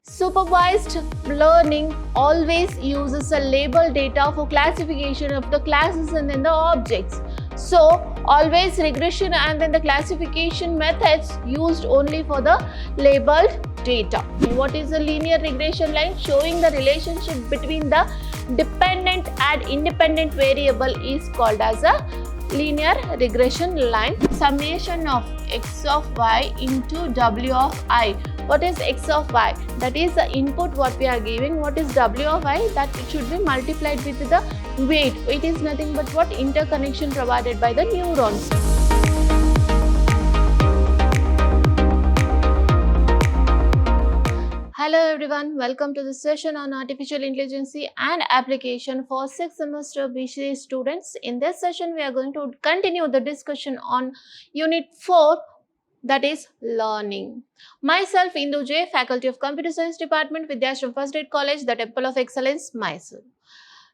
Supervised learning always uses a label data for classification of the classes and then the objects. So, always regression and then the classification methods used only for the labeled data. What is a linear regression line? Showing the relationship between the dependent and independent variable is called as a linear regression line. Summation of x of y into w of I. What is x of y? That is the input what we are giving. What is w of I? That it should be multiplied with the weight. Weight is nothing but what? Interconnection provided by the neurons. Hello everyone, welcome to the session on artificial intelligence and application for 6th semester B.Ca students. In this session, we are going to continue the discussion on Unit 4, that is learning. Myself, Indu J, Faculty of Computer Science Department, Vidhyaashram First Grade College, the Temple of Excellence, MYSURU.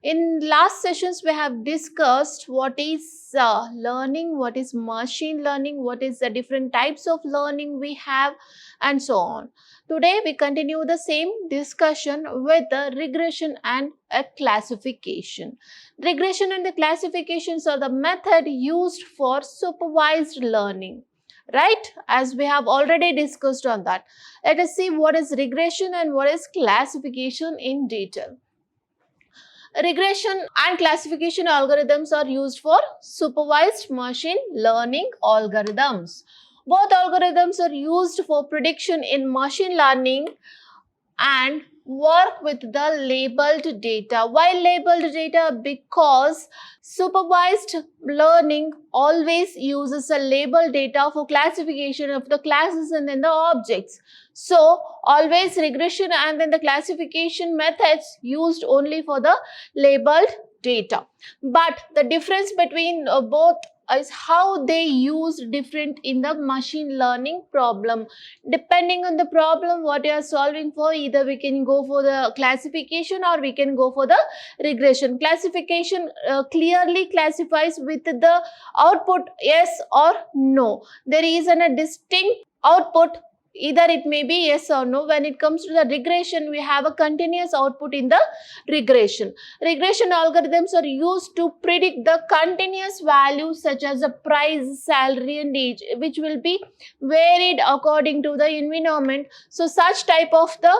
In last sessions, we have discussed what is learning, what is machine learning, what is the different types of learning we have, and so on. Today, we continue the same discussion with the regression and a classification. Regression and the classifications are the method used for supervised learning, right? As we have already discussed on that. Let us see what is regression and what is classification in detail. Regression and classification algorithms are used for supervised machine learning algorithms. Both algorithms are used for prediction in machine learning and work with the labeled data. Why labeled data? Because supervised learning always uses a labeled data for classification of the classes and then the objects. So, always regression and then the classification methods used only for the labeled data. But the difference between both is how they use different in the machine learning problem. Depending on the problem what you are solving for, either we can go for the classification or we can go for the regression. Classification clearly classifies with the output yes or no. There is a distinct output. Either it may be yes or no. When it comes to the regression, we have a continuous output in the regression. Regression algorithms are used to predict the continuous values such as the price, salary and age, which will be varied according to the environment. So, such type of the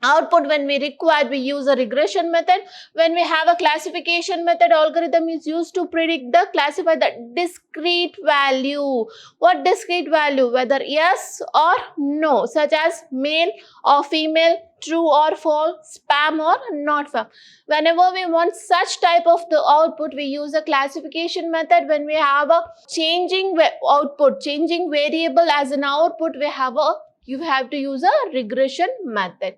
output when we require, we use a regression method. When we have a classification method, algorithm is used to predict the classify the discrete value. What discrete value? Whether yes or no, such as male or female, true or false, spam or not spam. Whenever we want such type of the output, we use a classification method. When we have a changing output, changing variable as an output, you have to use a regression method.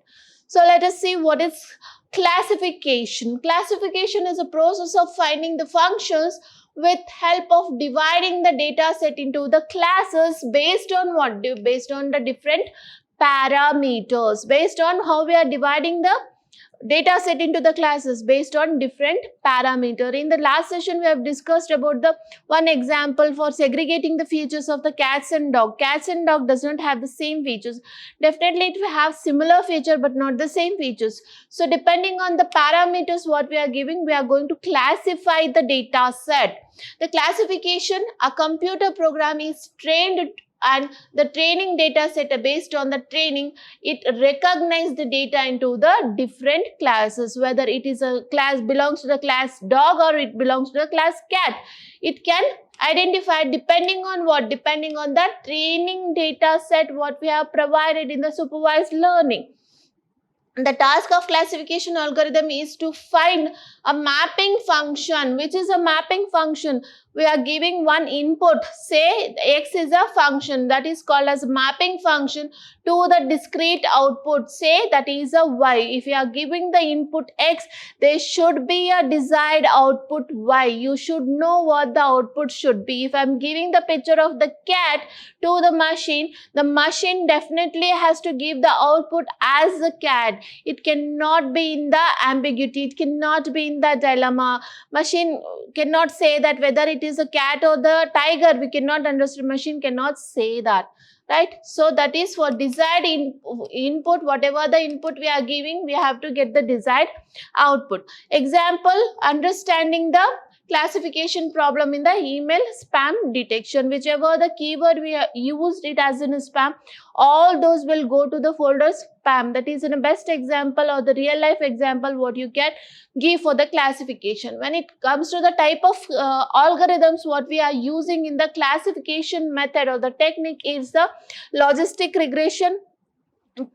So let us see what is classification. Classification is a process of finding the functions with help of dividing the data set into the classes based on what? Based on the different parameters. Based on how we are dividing the data set into the classes based on different parameter. In the last session, we have discussed about the one example for segregating the features of the cats and dog. Cats and dog does not have the same features. Definitely it will have similar feature but not the same features. So depending on the parameters what we are giving, we are going to classify the data set. The classification, a computer program is trained and the training data set based on the training, it recognizes the data into the different classes, whether it is a class belongs to the class dog or it belongs to the class cat. It can identify depending on what? Depending on the training data set what we have provided in the supervised learning. The task of classification algorithm is to find a mapping function. Which is a mapping function? We are giving one input, say x is a function that is called as mapping function to the discrete output, say that is a y. If you are giving the input x, there should be a desired output y. You should know what the output should be. If I am giving the picture of the cat to the machine definitely has to give the output as the cat. It cannot be in the ambiguity, it cannot be in the dilemma. Machine cannot say that whether it is a cat or the tiger. We cannot understand, machine cannot say that. right? So that is for desired input. Whatever the input we are giving, we have to get the desired output. Example, understanding the classification problem in the email spam detection. Whichever the keyword we have used it as in a spam, all those will go to the folder spam. That is in a best example or the real life example what you can give for the classification. When it comes to the type of algorithms what we are using in the classification method or the technique is the logistic regression,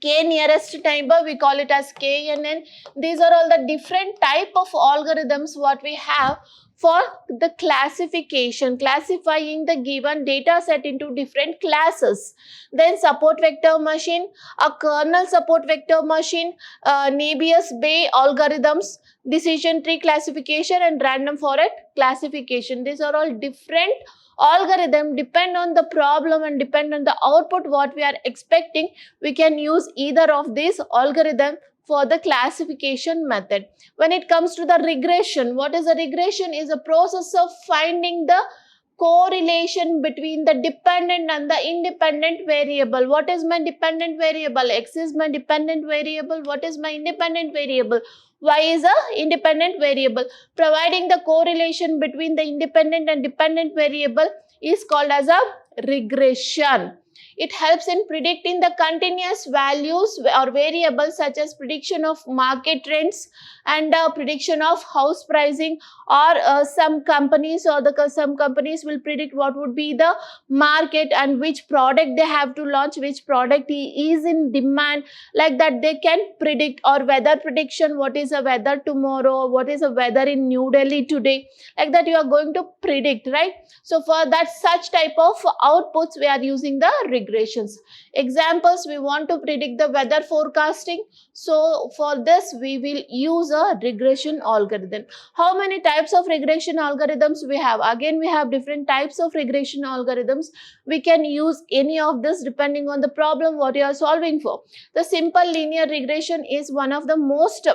K nearest neighbor, we call it as KNN. These are all the different type of algorithms what we have for the classification, classifying the given data set into different classes. Then support vector machine, a kernel support vector machine, Bayes algorithms, decision tree classification and random forest classification. These are all different algorithm, depend on the problem and depend on the output what we are expecting. We can use either of these algorithm for the classification method. When it comes to the regression, what is a regression? Is a process of finding the correlation between the dependent and the independent variable. What is my dependent variable? X is my dependent variable. What is my independent variable? Y is a independent variable. Providing the correlation between the independent and dependent variable is called as a regression. It helps in predicting the continuous values or variables such as prediction of market trends and prediction of house pricing, or some companies will predict what would be the market and which product they have to launch, which product is in demand. Like that they can predict, or weather prediction, what is the weather tomorrow, what is the weather in New Delhi today, like that you are going to predict, right? So for that such type of outputs we are using the regressions. Examples, we want to predict the weather forecasting, so for this we will use a regression algorithm. How many types of regression algorithms we have? Again, we have different types of regression algorithms. We can use any of this depending on the problem what you are solving for. The simple linear regression is one of the most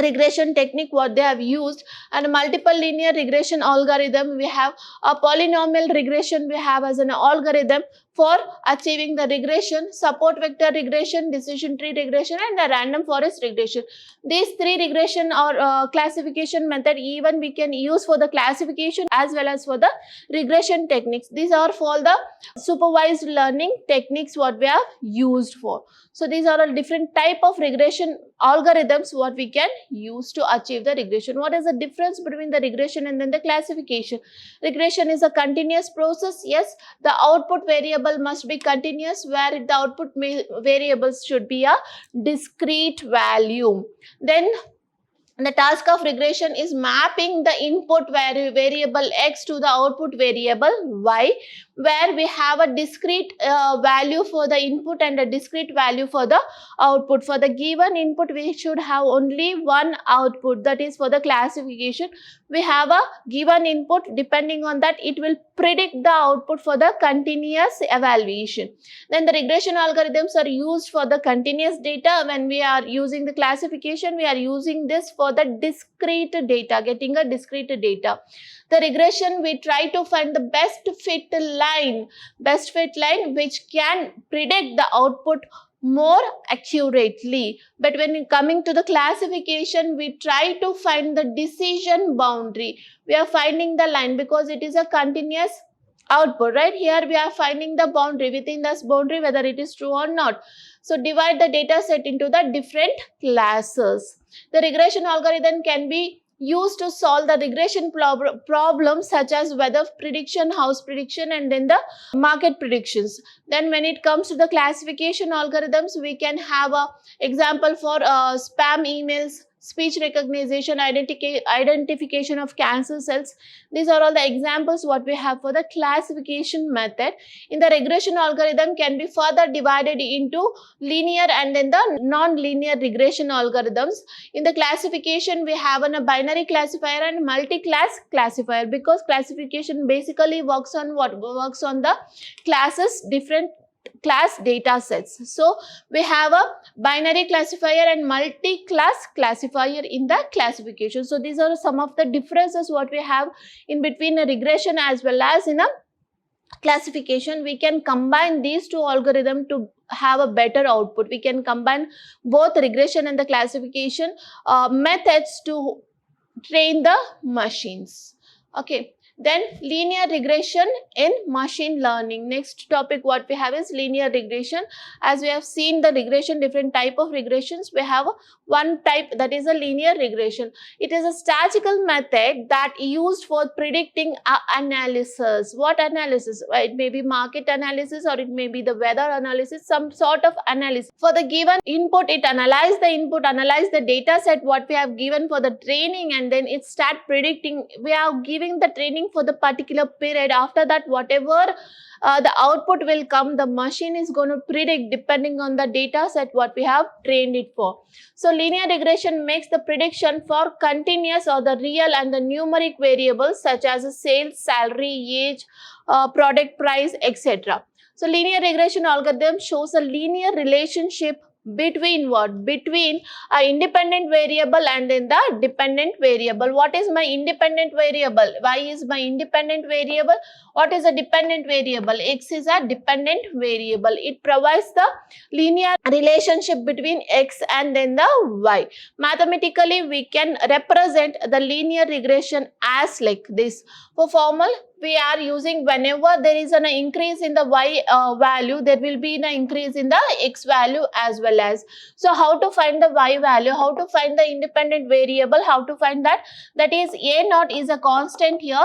regression technique what they have used, and multiple linear regression algorithm. We have a polynomial regression we have as an algorithm for achieving the regression, support vector regression, decision tree regression and the random forest regression. These three regression or classification method even we can use for the classification as well as for the regression techniques. These are for the supervised learning techniques what we have used for. So these are all different type of regression algorithms what we can use to achieve the regression. What is the difference between the regression and then the classification? Regression is a continuous process. Yes, the output variable must be continuous, where the output variables should be a discrete value. Then the task of regression is mapping the input variable x to the output variable y, where we have a discrete value for the input and a discrete value for the output. For the given input, we should have only one output. That is for the classification. We have a given input. Depending on that, it will predict the output for the continuous evaluation. Then the regression algorithms are used for the continuous data. When we are using the classification, we are using this for the discrete data, getting a discrete data. The regression, we try to find the best fit line which can predict the output more accurately. But when coming to the classification, we try to find the decision boundary. We are finding the line because it is a continuous output, right? Here we are finding the boundary, within this boundary whether it is true or not. So divide the data set into the different classes. The regression algorithm can be used to solve the regression problems such as weather prediction, house prediction and then the market predictions. Then when it comes to the classification algorithms, we can have a example for spam emails, speech recognition, identification of cancer cells. These are all the examples what we have for the classification method. In the regression algorithm can be further divided into linear and then the non-linear regression algorithms. In the classification, we have a binary classifier and multi-class classifier, because classification basically works on what? Works on the classes, different class data sets. So we have a binary classifier and multi-class classifier in the classification. So these are some of the differences what we have in between a regression as well as in a classification, we can combine these two algorithms to have a better output. We can combine both regression and the classification methods to train the machines. Okay, then linear regression in machine learning. Next topic what we have is linear regression. As we have seen the regression, different type of regressions, we have one type, that is a linear regression. It is a statistical method that used for predicting analysis. What analysis? It may be market analysis, or it may be the weather analysis, some sort of analysis. For the given input, it analyze the input, analyze the data set what we have given for the training, and then it start predicting. We are giving the training for the particular period. After that, whatever the output will come, the machine is going to predict depending on the data set what we have trained it for. So linear regression makes the prediction for continuous or the real and the numeric variables such as sales, salary, age, product price, etc. So linear regression algorithm shows a linear relationship between what? Between a independent variable and then the dependent variable. What is my independent variable? Y is my independent variable. What is a dependent variable? X is a dependent variable. It provides the linear relationship between X and then the Y. Mathematically, we can represent the linear regression as like this. For formal, we are using whenever there is an increase in the Y value, there will be an increase in the X value as well as. So how to find the Y value, how to find the independent variable, how to find that? That is A0 is a constant here.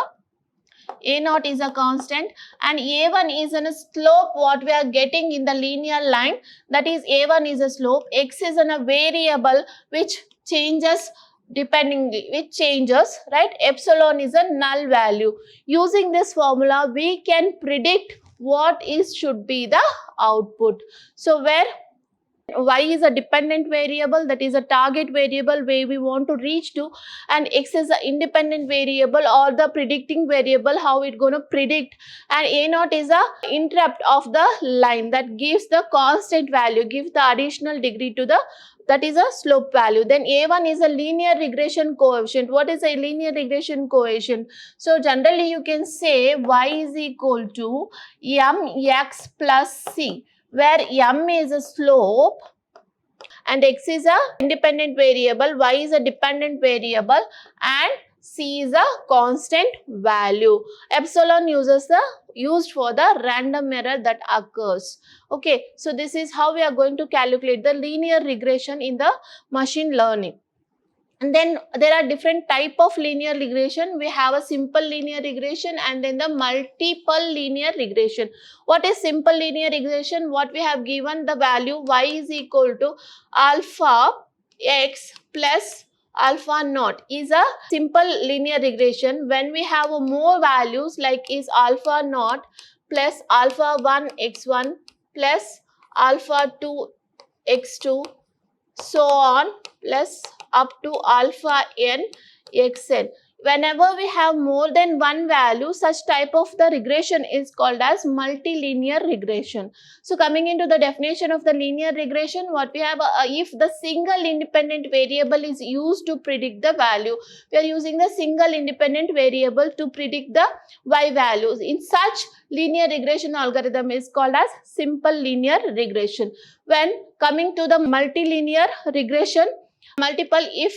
A0 is a constant and A1 is in a slope what we are getting in the linear line, that is A1 is a slope. X is in a variable which changes dependingly, right? Epsilon is a null value. Using this formula, we can predict what should be the output. So where Y is a dependent variable, that is a target variable where we want to reach to, and X is an independent variable or the predicting variable, how it going to predict, and A0 is a interrupt of the line that gives the constant value, gives the additional degree to the, that is a slope value. Then A1 is a linear regression coefficient. What is a linear regression coefficient? So generally you can say Y is equal to mx plus c, where m is a slope and x is a independent variable, y is a dependent variable, and c is a constant value. Epsilon used for the random error that occurs. Okay, so this is how we are going to calculate the linear regression in the machine learning. And then there are different type of linear regression. We have a simple linear regression and then the multiple linear regression. What is simple linear regression? What we have given the value y is equal to alpha x plus alpha naught is a simple linear regression. When we have more values like is alpha naught plus alpha 1 x1 plus alpha 2 x2 so on plus up to alpha n xn. Whenever we have more than one value, such type of the regression is called as multilinear regression. So coming into the definition of the linear regression, what we have, if the single independent variable is used to predict the value, we are using the single independent variable to predict the y values. In such linear regression algorithm is called as simple linear regression. When coming to the multilinear regression, multiple, if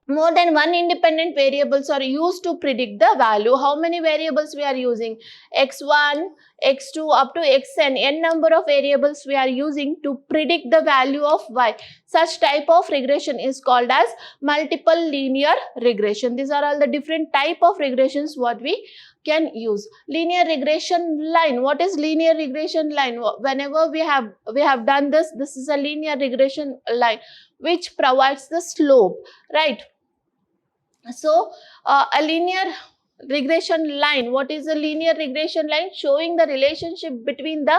more than one independent variables are used to predict the value. How many variables we are using? X1, X2 up to Xn, n number of variables we are using to predict the value of y. Such type of regression is called as multiple linear regression. These are all the different type of regressions what we can use. Linear regression line. What is linear regression line? Whenever we have done this is a linear regression line which provides the slope, right? So a linear regression line, what is a linear regression line? Showing the relationship between the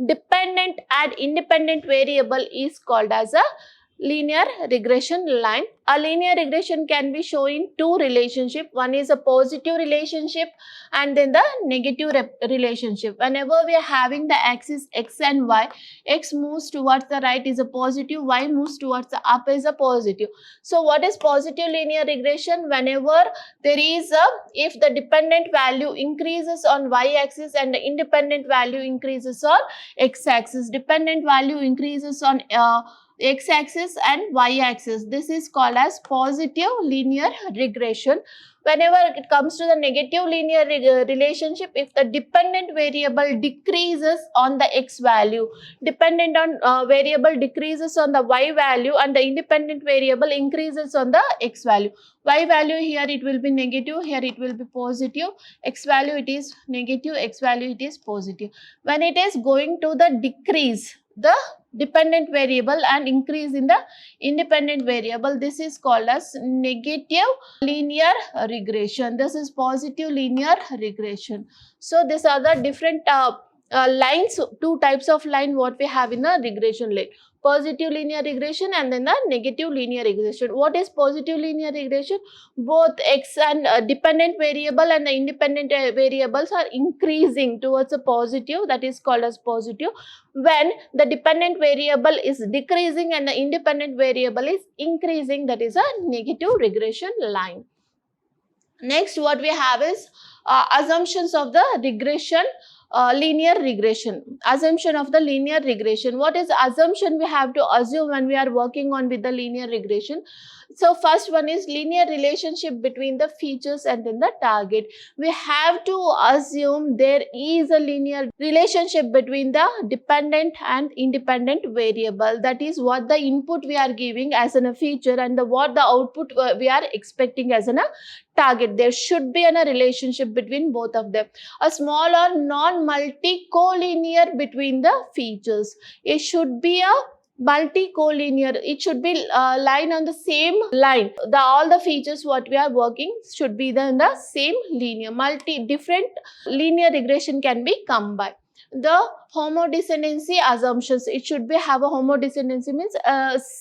dependent and independent variable is called as a linear regression line. A linear regression can be shown in two relationships. One is a positive relationship and then the negative relationship. Whenever we are having the axis x and y, x moves towards the right is a positive, y moves towards the up is a positive. So what is positive linear regression? Whenever there is a, if the dependent value increases on y-axis and the independent value increases on x-axis, dependent value increases on x-axis and y-axis. This is called as positive linear regression. Whenever it comes to the negative linear relationship, if the dependent variable decreases on the x value, dependent on variable decreases on the y value and the independent variable increases on the x value. Y value here it will be negative, here it will be positive, x value it is negative, x value it is positive. When it is going to the decrease, the dependent variable and increase in the independent variable, this is called as negative linear regression. This is positive linear regression. So these are the different lines, two types of line what we have in a regression line. Positive linear regression and then the negative linear regression. What is positive linear regression? Both x and dependent variable and the independent variables are increasing towards a positive, that is called as positive. When the dependent variable is decreasing and the independent variable is increasing, that is a negative regression line. Next what we have is assumptions of the regression. Linear regression, assumption of the linear regression. What is assumption we have to assume when we are working on with the linear regression? So first one is linear relationship between the features and then the target. We have to assume there is a linear relationship between the dependent and independent variable. That is what the input we are giving as a feature and what the output we are expecting as a target. There should be a relationship between both of them. A small or non-multi-collinear between the features. It should be a multi-collinear. It should be line on the same line. All the features what we are working should be in the same linear. Different linear regression can be combined. The homodescendancy assumptions, it should be have a homodescendancy, means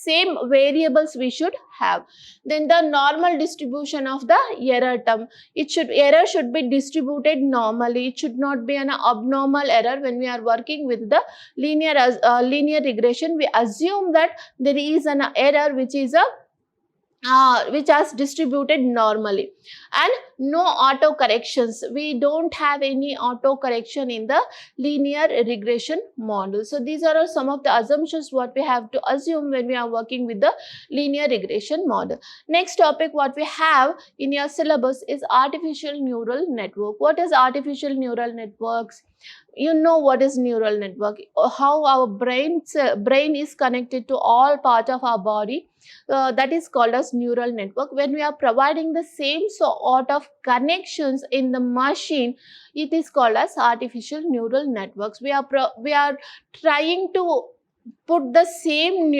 same variables we should have. Then the normal distribution of the error term, error should be distributed normally. It should not be an abnormal error. When we are working with the linear regression, we assume that there is an error which is which has distributed normally, and no auto corrections. We don't have any auto correction in the linear regression model. So these are some of the assumptions what we have to assume when we are working with the linear regression model. Next topic what we have in your syllabus is artificial neural network. What is artificial neural networks? You know what is neural network, how our brain is connected to all parts of our body. That is called as neural network. When we are providing the same sort of connections in the machine, it is called as artificial neural networks. We are trying to put the same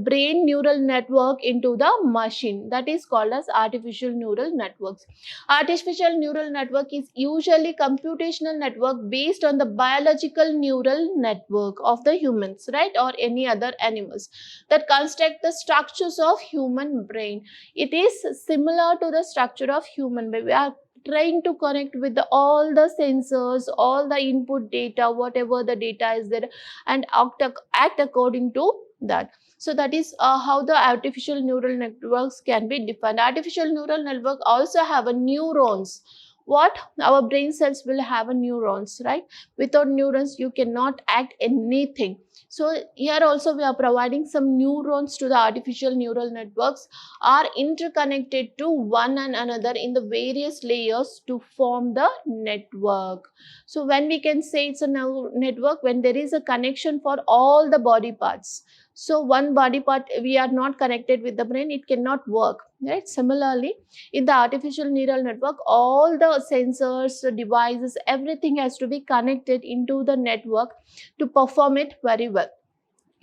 brain neural network into the machine. That is called as artificial neural networks. Artificial neural network is usually computational network based on the biological neural network of the humans, right, or any other animals that construct the structures of human brain. It is similar to the structure of human brain. We are trying to connect with all the sensors, all the input data, whatever the data is there, and act according to that. So that is how the artificial neural networks can be defined. Artificial neural network also have a neurons. What? Our brain cells will have a neurons, right? Without neurons, you cannot act anything. So here also we are providing some neurons to the artificial neural networks, are interconnected to one and another in the various layers to form the network. So when we can say it's a network, when there is a connection for all the body parts. So one body part we are not connected with the brain, it cannot work, right? Similarly, in the artificial neural network, all the sensors, the devices, everything has to be connected into the network to perform it very well.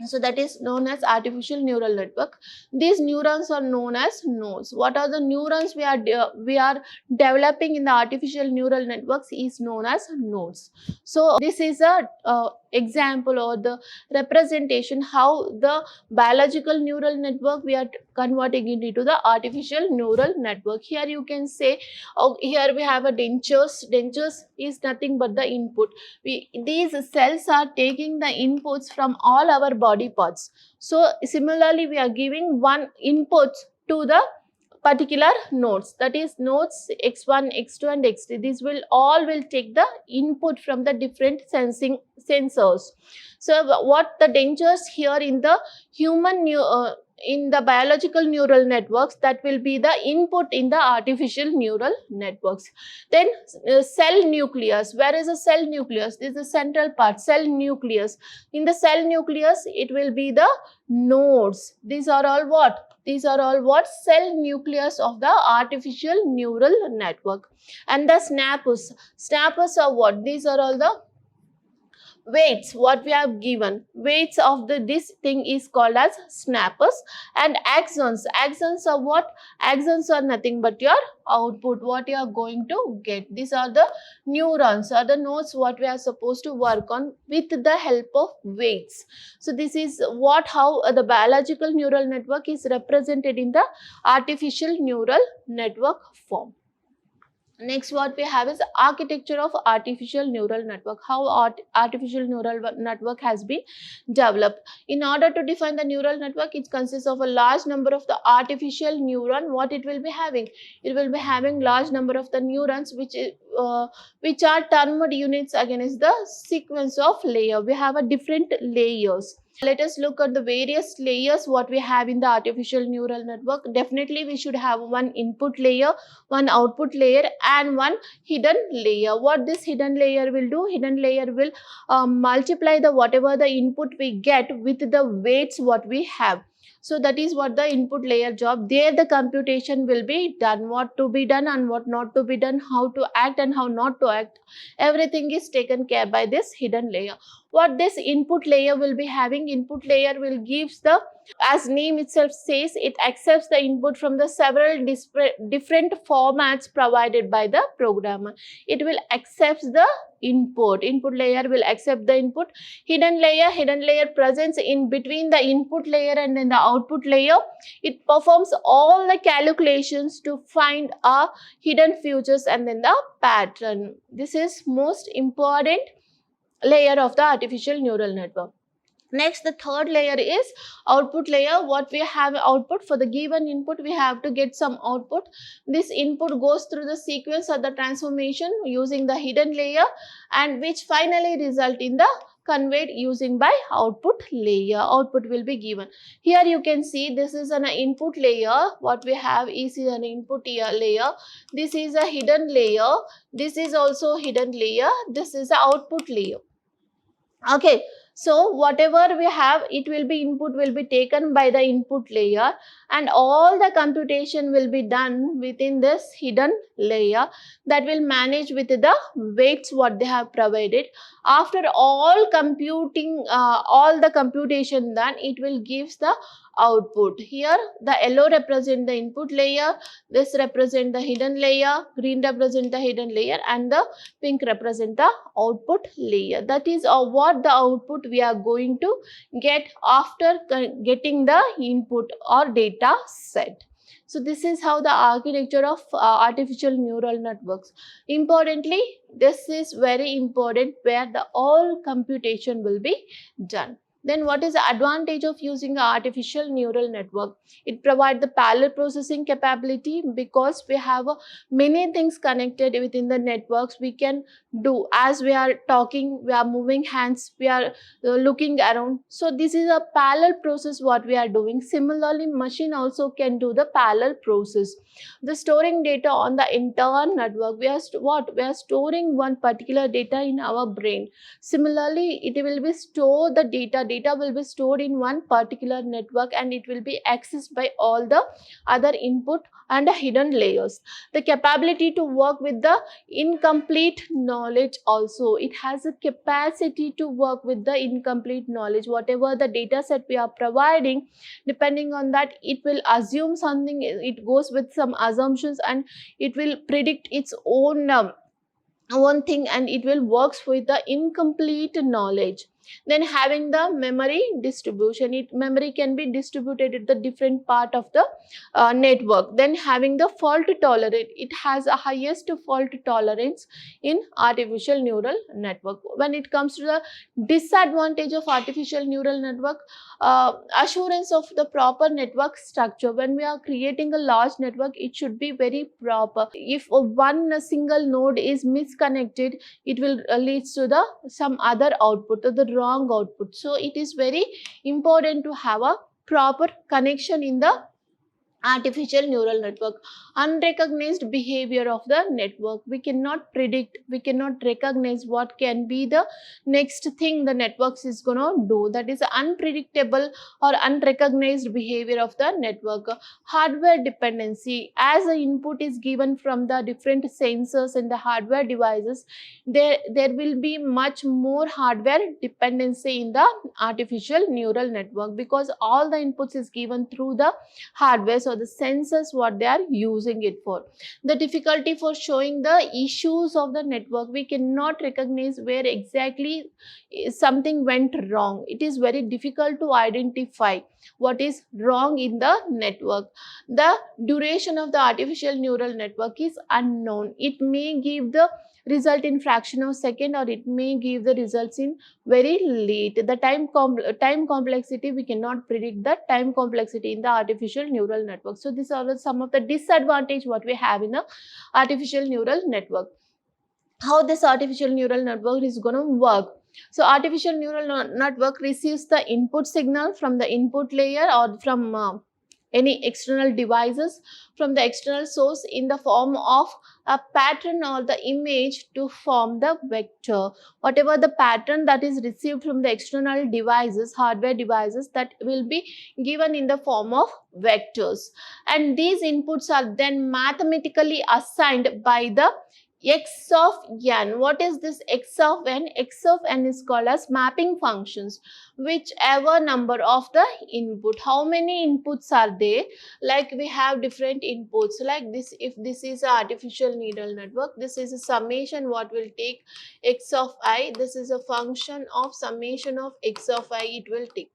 So that is known as artificial neural network. These neurons are known as nodes. What are the neurons we are developing in the artificial neural networks is known as nodes. So this is a example or the representation how the biological neural network we are converting it into the artificial neural network. Here you can say, oh, here we have a dentures is nothing but the input. These cells are taking the inputs from all our body parts. So similarly we are giving one input to the particular nodes, that is nodes x1, x2 and x3. These will take the input from the different sensors. So what the dangers here in the in the biological neural networks, that will be the input in the artificial neural networks. Then cell nucleus. Where is a cell nucleus? This is the central part, cell nucleus. In the cell nucleus it will be the nodes. These are all what? These are all what? Cell nucleus of the artificial neural network. And the snappers. Snappers are what? These are all the weights what we have given. Weights of this thing is called as snappers. And axons. Axons are what? Axons are nothing but your output, what you are going to get. These are the neurons or the nodes what we are supposed to work on with the help of weights. So this is what how the biological neural network is represented in the artificial neural network form. Next what we have is architecture of artificial neural network. How artificial neural network has been developed. In order to define the neural network, it consists of a large number of the artificial neuron. What it will be having? It will be having large number of the neurons which are termed units against the sequence of layer. We have a different layers. Let us look at the various layers what we have in the artificial neural network. Definitely we should have one input layer, one output layer and one hidden layer. What this hidden layer will do? Hidden layer will multiply the whatever the input we get with the weights what we have. So that is what the input layer job. There the computation will be done, what to be done and what not to be done, how to act and how not to act. Everything is taken care by this hidden layer. What this input layer will be having? Input layer will gives the, as name itself says, it accepts the input from the several different formats provided by the programmer. It will accept the input. Input layer will accept the input. Hidden layer presents in between the input layer and then the output layer. It performs all the calculations to find a hidden features and then the pattern. This is most important layer of the artificial neural network. Next, the third layer is output layer. What we have output, for the given input we have to get some output. This input goes through the sequence of the transformation using the hidden layer and which finally result in the conveyed using by output layer. Output will be given. Here you can see this is an input layer. What we have is an input layer. This is a hidden layer. This is also hidden layer. This is the output layer. Okay. So whatever we have, it will be input will be taken by the input layer and all the computation will be done within this hidden layer that will manage with the weights what they have provided. After all computing, all the computation done, it will gives the output. Here the yellow represent the input layer, this represent the hidden layer, green represent the hidden layer and the pink represent the output layer. That is what the output we are going to get after getting the input or data set. So this is how the architecture of artificial neural networks. Importantly, this is very important where the all computation will be done. Then what is the advantage of using an artificial neural network? It provides the parallel processing capability because we have many things connected within the networks. We can do as we are talking, we are moving hands, we are looking around. So this is a parallel process what we are doing. Similarly, machine also can do the parallel process. The storing data on the entire network. We are storing one particular data in our brain. Similarly, it will be store the data. Data will be stored in one particular network and it will be accessed by all the other input and hidden layers. The capability to work with the incomplete knowledge also. It has a capacity to work with the incomplete knowledge. Whatever the data set we are providing, depending on that, it will assume something, it goes with some assumptions and it will predict its own one thing and it will works with the incomplete knowledge. Then having the memory distribution, memory can be distributed at the different part of the network. Then having the fault tolerance, it has a highest fault tolerance in artificial neural network. When it comes to the disadvantage of artificial neural network, assurance of the proper network structure. When we are creating a large network, it should be very proper. If one single node is misconnected, it will lead to the some other output or the wrong output. So it is very important to have a proper connection in the artificial neural network. Unrecognized behavior of the network, we cannot predict, we cannot recognize what can be the next thing the networks is going to do. That is unpredictable or unrecognized behavior of the network. Hardware dependency, as the input is given from the different sensors and the hardware devices, there will be much more hardware dependency in the artificial neural network, because all the inputs is given through the hardware, so the sensors what they are using it for. The difficulty for showing the issues of the network, we cannot recognize where exactly something went wrong. It is very difficult to identify what is wrong in the network. The duration of the artificial neural network is unknown. It may give the result in fraction of second, or it may give the results in very late. The time complexity, we cannot predict the time complexity in the artificial neural network. So these are some of the disadvantage what we have in the artificial neural network. How this artificial neural network is going to work? So artificial neural network receives the input signal from the input layer or from any external devices, from the external source, in the form of a pattern or the image to form the vector. Whatever the pattern that is received from the external devices, hardware devices, that will be given in the form of vectors, and these inputs are then mathematically assigned by the x of n. What is this x of n? X of n is called as mapping functions. Whichever number of the input, how many inputs are there? Like we have different inputs like this. If this is an artificial neural network, this is a summation what will take x of I. This is a function of summation of x of I, it will take.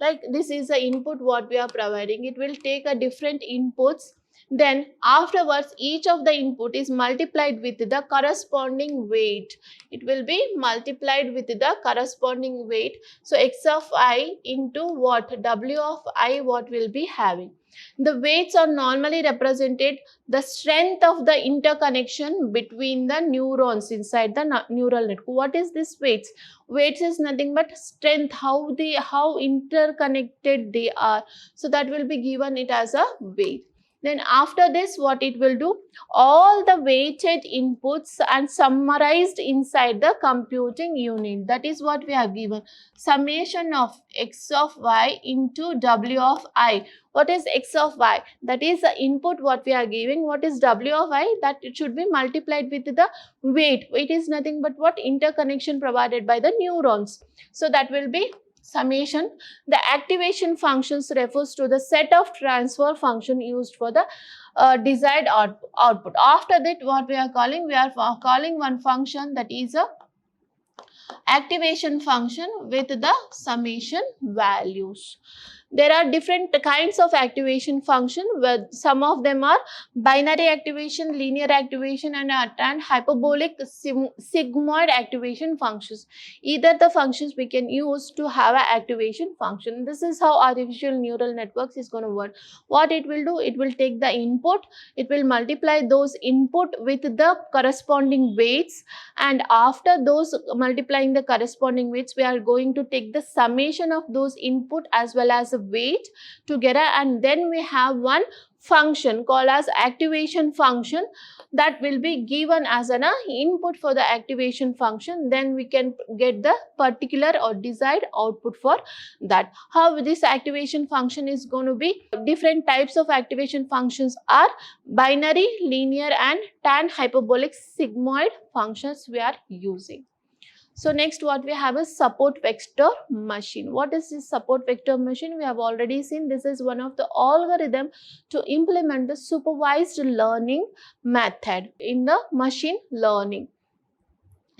Like this is the input what we are providing, it will take a different inputs. Then afterwards, each of the input is multiplied with the corresponding weight. It will be multiplied with the corresponding weight. So x of I into what? W of I what will be having. The weights are normally represented the strength of the interconnection between the neurons inside the neural network. What is this weights? Weights is nothing but strength, how interconnected they are. So that will be given it as a weight. Then after this, what it will do? All the weighted inputs and summarized inside the computing unit. That is what we have given. Summation of x of y into w of I. What is x of y? That is the input what we are giving. What is w of I? That it should be multiplied with the weight. Weight is nothing but what? Interconnection provided by the neurons. So that will be summation. The activation functions refers to the set of transfer function used for the desired output. After that, what we are calling? We are calling one function that is a activation function with the summation values. There are different kinds of activation function, where some of them are binary activation, linear activation, and hyperbolic sigmoid activation functions. Either the functions we can use to have an activation function. This is how artificial neural networks is going to work. What it will do? It will take the input, it will multiply those input with the corresponding weights, and after those multiplying the corresponding weights, we are going to take the summation of those input as well as the weight together, and then we have one function called as activation function that will be given as an input for the activation function. Then we can get the particular or desired output for that. How this activation function is going to be? Different types of activation functions are binary, linear, and tan hyperbolic sigmoid functions we are using. So next what we have is support vector machine. What is this support vector machine? We have already seen this is one of the algorithm to implement the supervised learning method in the machine learning.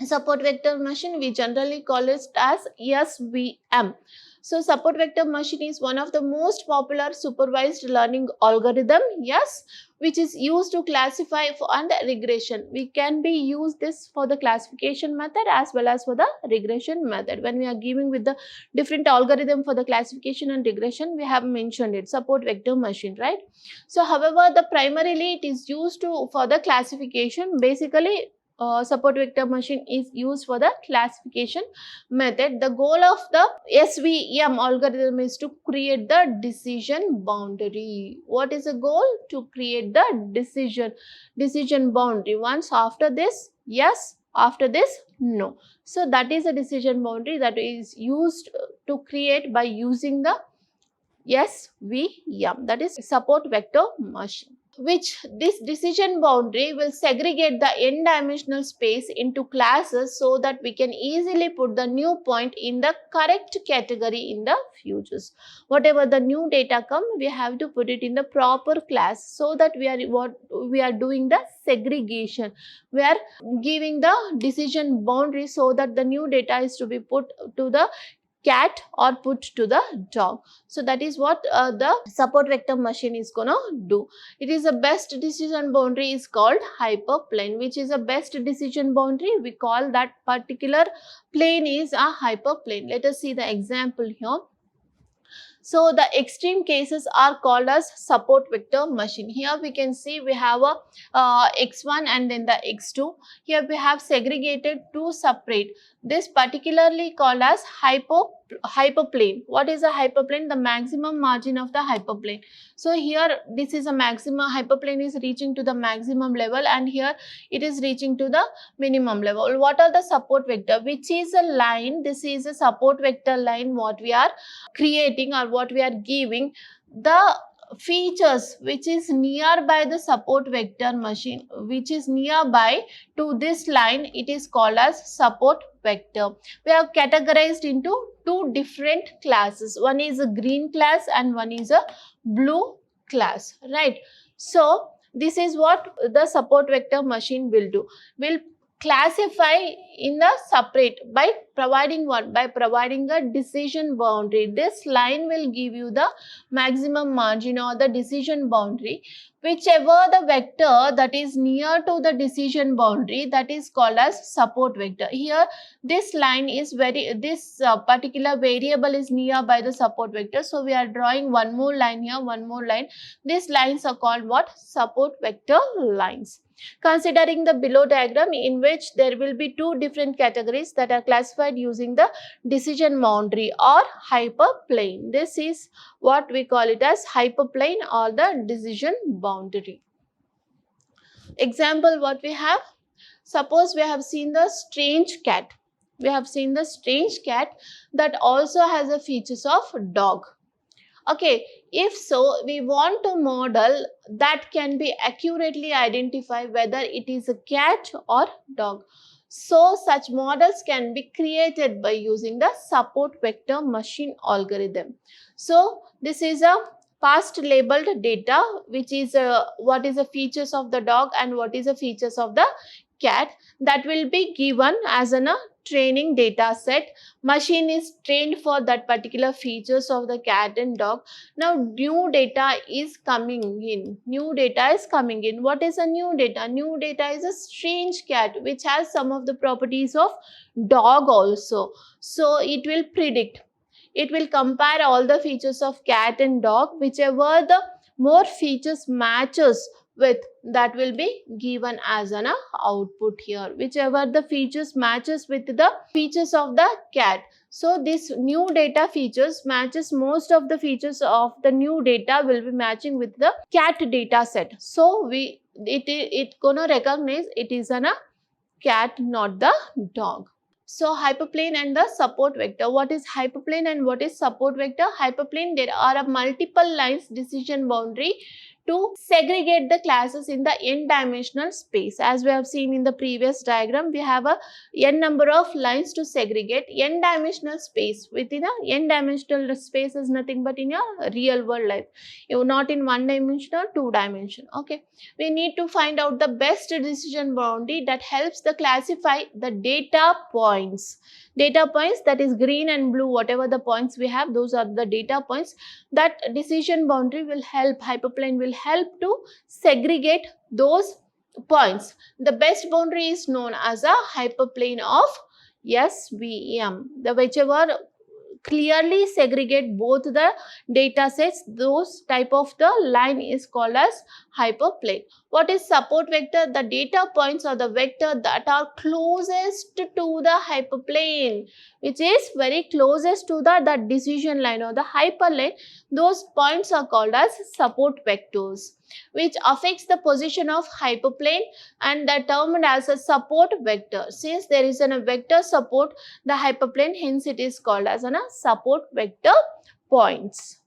support vector machine, we generally call it as SVM. So support vector machine is one of the most popular supervised learning algorithm, yes, which is used to classify for and regression. We can be use this for the classification method as well as for the regression method. When we are giving with the different algorithm for the classification and regression, we have mentioned it, support vector machine, right? So however, the primarily it is used to for the classification. Basically support vector machine is used for the classification method. The goal of the SVM algorithm is to create the decision boundary. What is the goal? To create the decision boundary. Once after this, yes, after this, no. So that is a decision boundary that is used to create by using the SVM, that is support vector machine, which this decision boundary will segregate the n-dimensional space into classes so that we can easily put the new point in the correct category in the futures. Whatever the new data come, we have to put it in the proper class so that we are doing the segregation. We are giving the decision boundary so that the new data is to be put to the cat or put to the dog. So that is what the support vector machine is gonna do. It is the best decision boundary is called hyperplane, which is a best decision boundary. We call that particular plane is a hyperplane. Let us see the example here. So the extreme cases are called as support vector machine. Here we can see we have a x1 and then the x2. Here we have segregated two separate. This particularly called as hyperplane. What is a hyperplane? The maximum margin of the hyperplane. So here this is a maximum, hyperplane is reaching to the maximum level and here it is reaching to the minimum level. What are the support vector? Which is a line, this is a support vector line what we are creating or what we are giving. The features which is nearby the support vector machine, which is nearby to this line, it is called as support vector. We have categorized into two different classes. One is a green class and one is a blue class, right? So this is what the support vector machine will do. Will classify in the separate by providing what? By providing a decision boundary. This line will give you the maximum margin or the decision boundary. Whichever the vector that is near to the decision boundary, that is called as support vector. Here this line is this particular variable is nearby the support vector. So we are drawing one more line here, one more line. These lines are called what? Support vector lines. Considering the below diagram in which there will be two different categories that are classified using the decision boundary or hyperplane. This is what we call it as hyperplane or the decision boundary. Example what we have? Suppose we have seen the strange cat. We have seen the strange cat that also has the features of dog. Okay, if so, we want to model that can be accurately identify whether it is a cat or dog. So, such models can be created by using the support vector machine algorithm. So, this is a past labeled data, which is what is the features of the dog and what is the features of the cat, that will be given as a training data set. Machine is trained for that particular features of the cat and dog. Now new data is coming in. New data is coming in. What is a new data? New data is a strange cat which has some of the properties of dog also. So it will predict. It will compare all the features of cat and dog. Whichever the more features matches with, that will be given as an output here. Whichever the features matches with the features of the cat. So this new data features matches most of the features of the new data will be matching with the cat data set. So it gonna recognize it is a cat, not the dog. So hyperplane and the support vector. What is hyperplane and what is support vector? Hyperplane, there are multiple lines decision boundary to segregate the classes in the n-dimensional space. As we have seen in the previous diagram, we have a n number of lines to segregate n-dimensional space. Within a n-dimensional space is nothing but in your real world life. You not in one dimension or two dimension. Okay, we need to find out the best decision boundary that helps the classify the data points. Data points, that is green and blue, whatever the points we have, those are the data points. That decision boundary will help, hyperplane will help to segregate those points. The best boundary is known as a hyperplane of SVM. The whichever clearly segregate both the data sets, those type of the line is called as hyperplane. What is support vector? The data points or the vector that are closest to the hyperplane, which is very closest to the decision line or the hyperplane. Those points are called as support vectors, which affects the position of hyperplane, and that termed as a support vector. Since there is a vector support the hyperplane, hence it is called as a support vector points.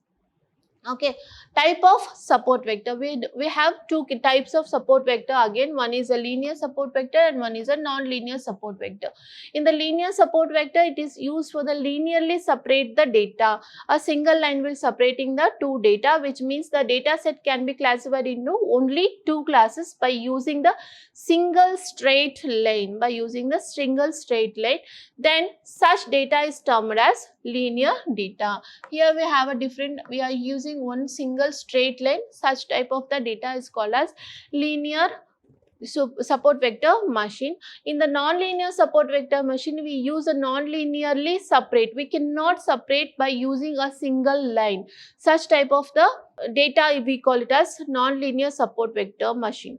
Okay, type of support vector. We have two types of support vector. Again, one is a linear support vector and one is a non-linear support vector. In the linear support vector, it is used for the linearly separate the data. A single line will separating the two data, which means the data set can be classified into only two classes by using the single straight line. Then such data is termed as linear data. Here we have a different, we are using one single straight line. Such type of the data is called as linear support vector machine. In the non-linear support vector machine, we use a non-linearly separate. We cannot separate by using a single line. Such type of the data we call it as non-linear support vector machine,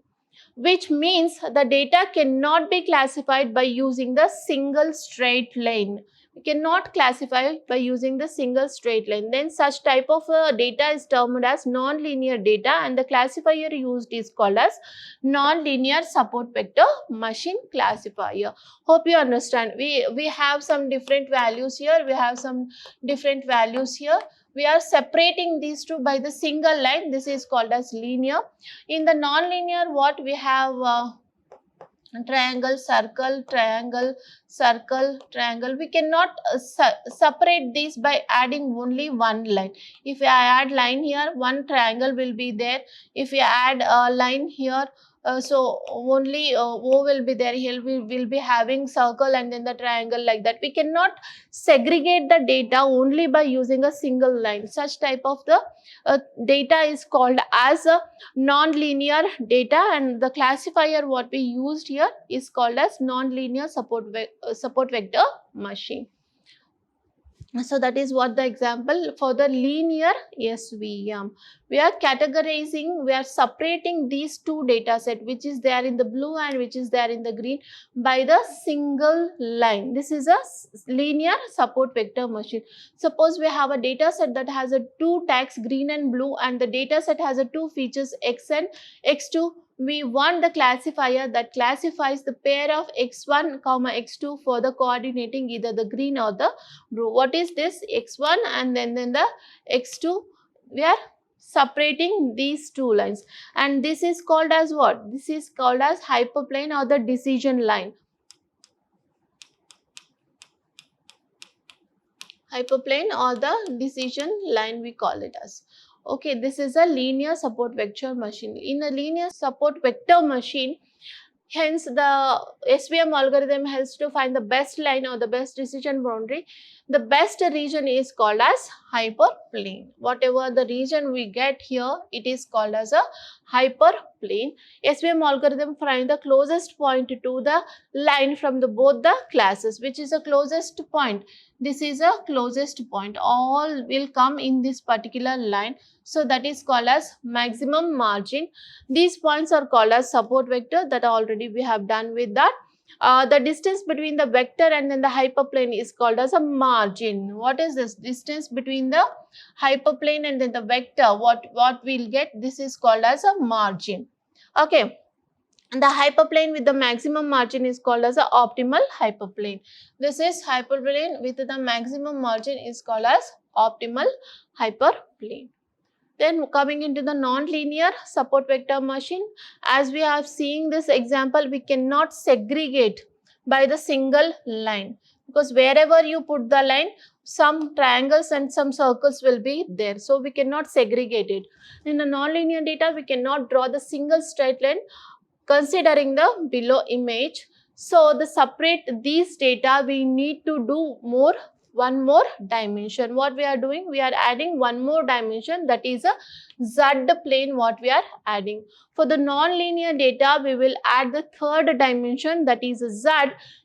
which means the data cannot be classified by using the single straight line. We cannot classify by using the single straight line. Then such type of data is termed as non-linear data, and the classifier used is called as non-linear support vector machine classifier. Hope you understand. We have some different values here. We are separating these two by the single line. This is called as linear. In the non-linear, what we have triangle, circle, triangle, circle, triangle. We cannot separate these by adding only one line. If I add line here, one triangle will be there. If we add a line here, so only O will be there. Here we will be having circle and then the triangle, like that. We cannot segregate the data only by using a single line. Such type of the data is called as a non-linear data, and the classifier what we used here is called as non-linear support vector machine. So that is what the example for the linear SVM. We are categorizing, we are separating these two data set, which is there in the blue and which is there in the green, by the single line. This is a linear support vector machine. Suppose we have a data set that has a two tags, green and blue, and the data set has a two features, x and x2. We want the classifier that classifies the pair of x1 comma x2 for the coordinating either the green or the blue. What is this? X1 and then the x2. We are separating these two lines, and this is called as what? This is called as hyperplane or the decision line. Hyperplane or the decision line we call it as. Okay, this is a linear support vector machine. In a linear support vector machine, hence the SVM algorithm helps to find the best line or the best decision boundary. The best region is called as hyperplane. Whatever the region we get here, it is called as a hyperplane. SVM algorithm find the closest point to the line from the both the classes. Which is the closest point? This is a closest point. All will come in this particular line. So that is called as maximum margin. These points are called as support vector. That already we have done with that. The distance between the vector and then the hyperplane is called as a margin. What is this? Distance between the hyperplane and then the vector. What we'll get? This is called as a margin. Okay. And the hyperplane with the maximum margin is called as an optimal hyperplane. This is hyperplane with the maximum margin is called as optimal hyperplane. Then coming into the non-linear support vector machine, as we are seeing this example, we cannot segregate by the single line, because wherever you put the line, some triangles and some circles will be there. So we cannot segregate it. In the non-linear data, we cannot draw the single straight line considering the below image. So the separate these data, we need to do one more dimension. What we are doing? We are adding one more dimension, that is a Z plane what we are adding. For the non-linear data, we will add the third dimension, that is a Z.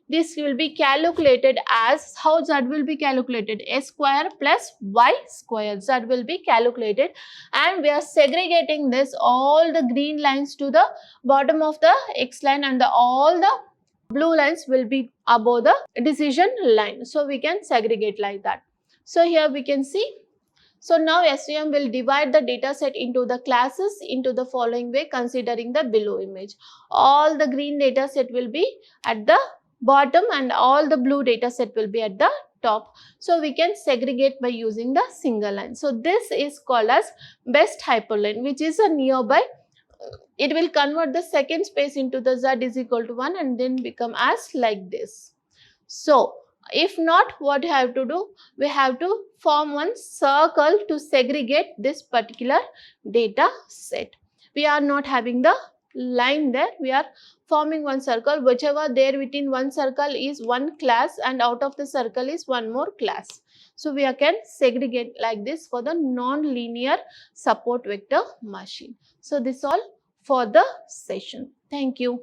This will be calculated as, how Z will be calculated? A square plus Y square. Z will be calculated, and we are segregating this, all the green lines to the bottom of the X line, and all the blue lines will be above the decision line. So we can segregate like that. So here we can see. So now SVM will divide the data set into the classes into the following way, considering the below image. All the green data set will be at the bottom and all the blue data set will be at the top. So we can segregate by using the single line. So this is called as best hyperplane, which is a nearby. It will convert the second space into the Z is equal to 1 and then become as like this. So if not, what you have to do? We have to form one circle to segregate this particular data set. We are not having the line there. We are forming one circle. Whichever there within one circle is one class, and out of the circle is one more class. So we can segregate like this for the non-linear support vector machine. So this all for the session. Thank you.